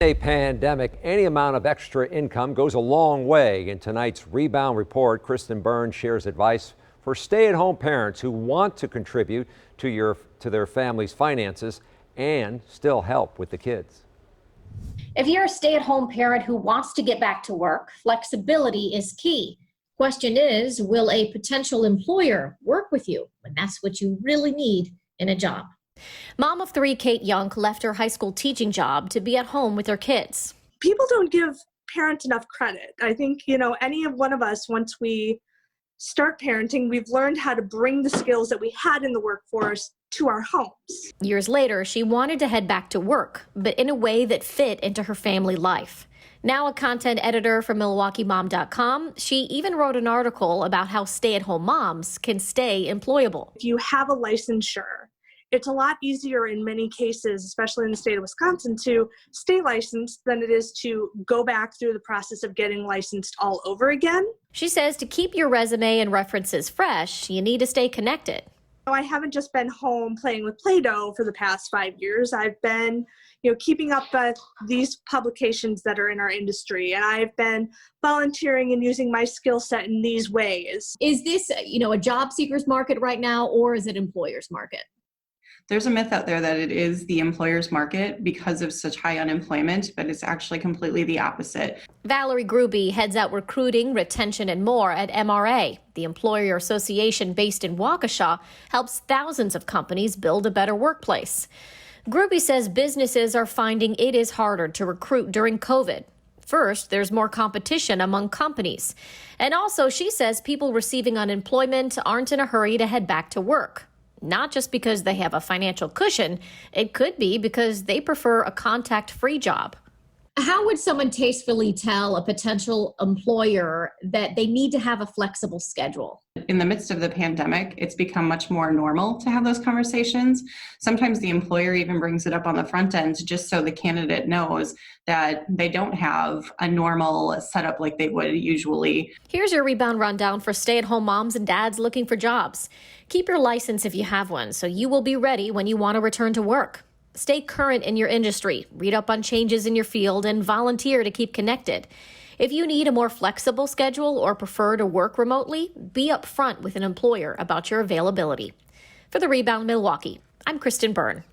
A pandemic, any amount of extra income goes a long way. In tonight's Rebound Report, Kristen Byrne shares advice for stay-at-home parents who want to contribute to their family's finances and still help with the kids. If you're a stay-at-home parent who wants to get back to work, flexibility is key. Question is, will a potential employer work with you when that's what you really need in a job? Mom of three, Kate Young, left her high school teaching job to be at home with her kids. People don't give parents enough credit. I think, any one of us, once we start parenting, we've learned how to bring the skills that we had in the workforce to our homes. Years later, she wanted to head back to work, but in a way that fit into her family life. Now a content editor for MilwaukeeMom.com, she even wrote an article about how stay-at-home moms can stay employable. If you have a licensure, it's a lot easier in many cases, especially in the state of Wisconsin, to stay licensed than it is to go back through the process of getting licensed all over again. She says to keep your resume and references fresh, you need to stay connected. I haven't just been home playing with Play-Doh for the past 5 years. I've been, keeping up with these publications that are in our industry, and I've been volunteering and using my skill set in these ways. Is this, a job seekers market right now, or is it employers market? There's a myth out there that it is the employer's market because of such high unemployment, but it's actually completely the opposite. Valerie Gruby heads out recruiting, retention, and more at MRA. The employer association based in Waukesha helps thousands of companies build a better workplace. Gruby says businesses are finding it is harder to recruit during COVID. First, there's more competition among companies. And also, she says people receiving unemployment aren't in a hurry to head back to work. Not just because they have a financial cushion, it could be because they prefer a contact-free job. How would someone tastefully tell a potential employer that they need to have a flexible schedule? In the midst of the pandemic, it's become much more normal to have those conversations. Sometimes the employer even brings it up on the front end just so the candidate knows that they don't have a normal setup like they would usually. Here's your Rebound rundown for stay-at-home moms and dads looking for jobs. Keep your license if you have one, so you will be ready when you want to return to work. Stay current in your industry, read up on changes in your field, and volunteer to keep connected. If you need a more flexible schedule or prefer to work remotely, be upfront with an employer about your availability. For the Rebound Milwaukee, I'm Kristen Byrne.